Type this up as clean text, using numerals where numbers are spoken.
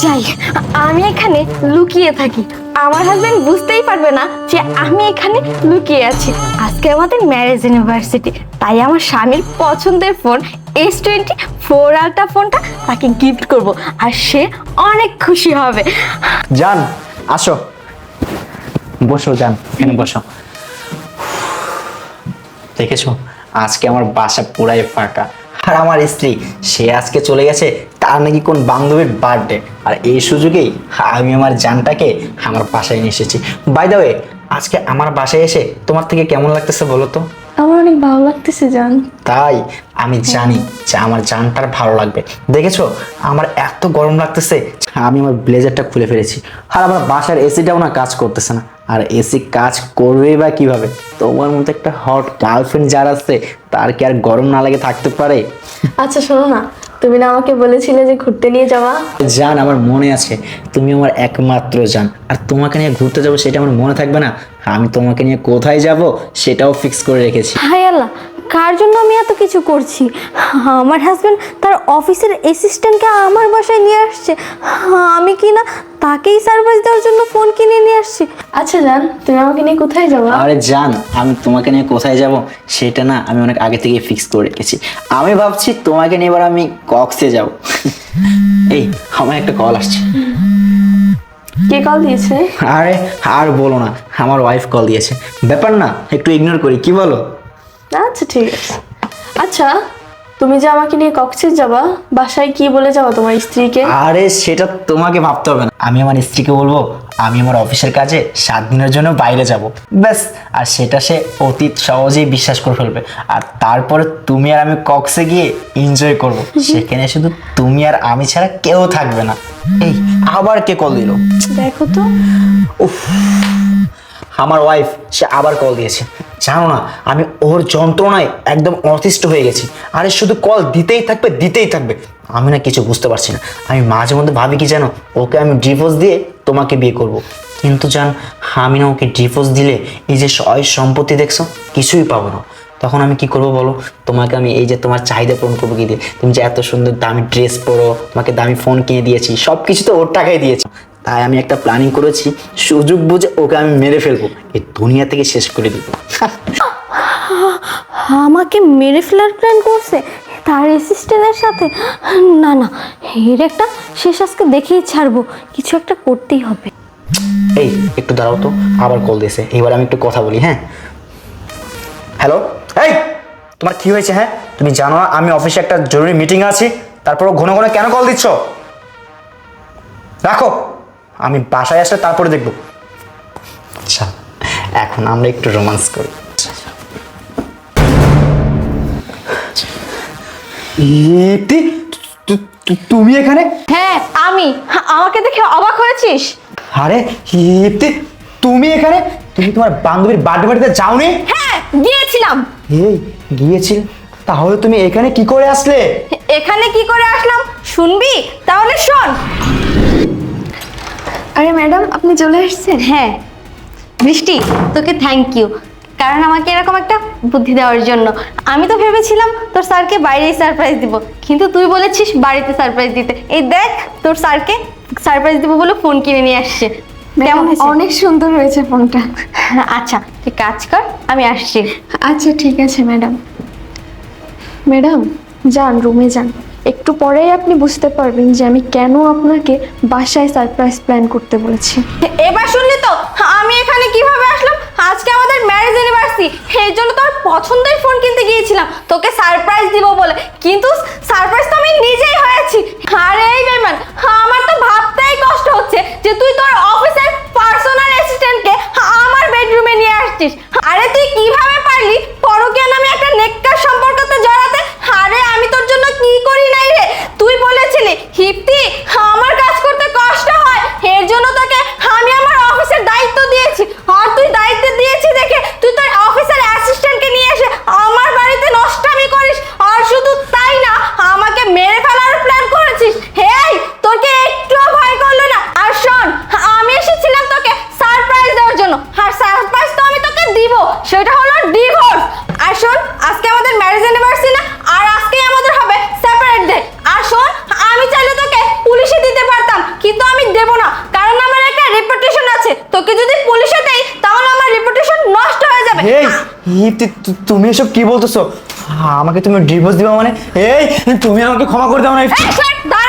যাই, আমি এখানে লুকিয়ে থাকি। আমার হাজবেন্ড বুঝতেই পারবে না যে আমি এখানে লুকিয়ে আছি। আজকে আমাদের ম্যারেজ ইউনিভার্সিটি, তাই আমার স্বামীর পছন্দের ফোন S24 আলট্রা ফোনটা তাকে গিফট করব, আর সে অনেক খুশি হবে। জান আসো, বসো জান, এখানে বসো। দেখেছো আজকে আমার বাসা পুরাই ফাঁকা, আর আমার স্ত্রী সে আজকে চলে গেছে, তার নাকি কোন বান্ধবীর বার্থডে, আর এই সুযোগেই আমি আমার জানটাকে আমার বাসায় নিয়ে এসেছি। বাই দ্য ওয়ে, আজকে আমার বাসায় এসে তোমার থেকে কেমন লাগতেছে বলো তো? আমার অনেক ভালো লাগতেছে জান। তাই আমি জানি যে আমার জানটার ভালো লাগবে। দেখেছো আমার এত গরম লাগতেছে, আমি আমার ব্লেজারটা খুলে ফেলেছি, আর আমার বাসার এসিটাও না কাজ করতেছে না। আর এসি কাজ করবেই বা কিভাবে? তোমার মতো একটা হট গার্লফ্রেন্ড যার আছে তার কি আর গরম না লাগে থাকতে পারে? আচ্ছা শোনো না, তুমি না আমাকে বলেছিলে যে ঘুরতে নিয়ে যাওয়া? জান আমার মনে আছে, তুমি আমার একমাত্র জান, আর তোমাকে নিয়ে ঘুরতে যাবো সেটা আমার মনে থাকবে না? আমি তোমাকে নিয়ে কোথায় যাব সেটাও ফিক্স করে রেখেছি। হায় আল্লাহ, কার জন্য আমি এত কিছু করছি? আমার হাজবেন্ড তার অফিসের অ্যাসিস্ট্যান্টকে আমার বাসায় নিয়ে আসছে, আমি কি না তাকেই সারপ্রাইজ দেওয়ার জন্য ফোন কিনে নিয়ে আসছি। আচ্ছা জান, তুমি আমাকে নিয়ে কোথায় যাবো? আরে জান, আমি তোমাকে নিয়ে কোথায় যাব সেটা না আমি অনেক আগে থেকে ফিক্স করে রেখেছি। আমি ভাবছি তোমাকে নিয়ে এবার আমি কক্সে যাব। এই আমার একটা কল আসছে। কে কল দিয়েছে? আরে আর বলো না, আমার ওয়াইফ কল দিয়েছে। ব্যাপার না, একটু ইগনোর করি, কি বলো? আচ্ছা ঠিক আছে। আচ্ছা, তুমি যে আমাকে নিয়ে কক্সে যাবা, বাসায় কি বলে যাওয়া তোমার স্ত্রীকে? আরে সেটা তোমাকে ভাবতে হবে না, আমি আমার স্ত্রীকে বলবো আমি আমার অফিসের কাজে 7 দিনের জন্য বাইরে যাব, ব্যাস। আর সেটা সে অতি সহজেই বিশ্বাস করে ফেলবে, আর তারপরে তুমি আর আমি কক্সে গিয়ে এনজয় করব। সেখানে শুধু তুমি আর আমি ছাড়া কেউ থাকবে না। এই আবার কে কল দিল? দেখো তো। আমার ওয়াইফ সে আবার কল দিয়েছে। জানো না আমি ওর যন্ত্রণায় একদম অতিষ্ঠ হয়ে গেছি। আরে শুধু কল দিতেই থাকবে দিতেই থাকবে, আমি না কিছু বুঝতে পারছি না। আমি মাঝে মধ্যে ভাবি কি জানো, ওকে আমি ডিভোর্স দিয়ে তোমাকে বিয়ে করব। কিন্তু জান আমি না ওকে ডিভোর্স দিলে এই যে সয় সম্পত্তি দেখছো কিছুই পাবো না। তখন আমি কি করব বলো? তোমাকে আমি এই যে তোমার চাহিদা পূরণ করবো কি দিয়ে? তুমি যে এত সুন্দর দামি ড্রেস পরো, তোমাকে দামি ফোন কিনে দিয়েছি, সব কিছু তো ওর টাকায় দিয়েছি। তাই আমি একটা প্ল্যানিং করেছি, সুযোগ বুঝে ওকে আমি মেরে ফেলবো, এই দুনিয়া থেকে শেষ করে দিব। আমাকে মেরে ফেলার প্ল্যান করছে তার অ্যাসিস্ট্যান্টের সাথে? না না, এর একটা শেষ আজকে দেখেই ছাড়বো, কিছু একটা করতেই হবে। এই একটু দাঁড়াও তো, আবার কল দিয়েছে, এবার আমি একটু কথা বলি। হ্যাঁ হ্যালো, এই তোমার কি হয়েছে? হ্যাঁ তুমি জানো না আমি অফিসে একটা জরুরি মিটিং আছি, তারপরও ঘন ঘন কেন কল দিচ্ছ? রাখো, আমি বাসায় আসলে তারপরে দেখবো। আচ্ছা এখন আমরা একটু রোমান্স করি। তুমি এখানে? হ্যাঁ আমি। আমাকে দেখে অবাক হয়েছিস? আরে ইপ্তি, তুমি এখানে? তুমি তোমার বান্ধবীর বার্থডে পার্টিতে যাওনি? হ্যাঁ গিয়েছিলাম। এই গিয়েছিল? তাহলে তুমি এখানে কি করে আসলে? এখানে কি করে আসলাম শুনবি? তাহলে শোন। আরে ম্যাডাম, আপনি চলে এসেছেন? হ্যাঁ বৃষ্টি, তোকে থ্যাংক ইউ, কারণ আমাকে এরকম একটা বুদ্ধি দেওয়ার জন্য। আমি তো ভেবেছিলাম তোর স্যারকে বাইরেই সারপ্রাইজ দিব, কিন্তু তুই বলেছিস বাড়িতে সারপ্রাইজ দিতে। এই দেখ, তোর স্যারকে সারপ্রাইজ দিব বলে ফোন কিনে নিয়ে আসছে। কেমন হয়েছে? অনেক সুন্দর হয়েছে ফোনটা। আচ্ছা তুই কাজ কর, আমি আসছি। আচ্ছা ঠিক আছে ম্যাডাম। ম্যাডাম যান, রুমে যান, একটু পরেই আপনি বুঝতে পারবেন যে আমি কেন আপনাকে বাসায় সারপ্রাইজ প্ল্যান করতে বলেছি। এবার শুনলি তো আমি এখানে কিভাবে আসলাম? আজকে আমাদের ম্যারেজ অ্যানিভার্সারি, এই জন্য তোর পছন্দের ফোন কিনতে গিয়েছিলাম তোকে সারপ্রাইজ দিব বলে, কিন্তু সারপ্রাইজ তো আমি নিজেই হয়েছি। আরে এই বেমান, আমার তো ভাবতেই কষ্ট হচ্ছে যে তুই তোর অফিসের পার্সোনাল অ্যাসিস্ট্যান্টকে আমার বেডরুমে নিয়ে আসছিস। আরে তুই কিভাবে পারলি পরকীয়া নামে একটা নেককার সম্পর্কতে জড়াতে? আরে আমি তোর জন্য কি করি নাই রে? তুই বলেছিলি হিপ্তি আমার কাজ করতে কষ্ট হয়, এর জন্য তোকে আমি আমার অফিসের দায়িত্ব দিয়েছি, আর তুই দায়িত্ব দিয়েছি দেখে তুই তোর অফিসের অ্যাসিস্ট্যান্টকে নিয়ে এসে আমার বাড়িতে নষ্টামি করিস। আর শুধু তাই না, আমাকে মেরে ফেলার প্ল্যান করেছিস। হেই তোর ইপ্তি তুমি এসব কি বলতেছো? আমাকে তুমি ডিভোর্স দিবা মানে? এই তুমি আমাকে ক্ষমা করে দাও না ইপ্তি। এই, দাঁড়া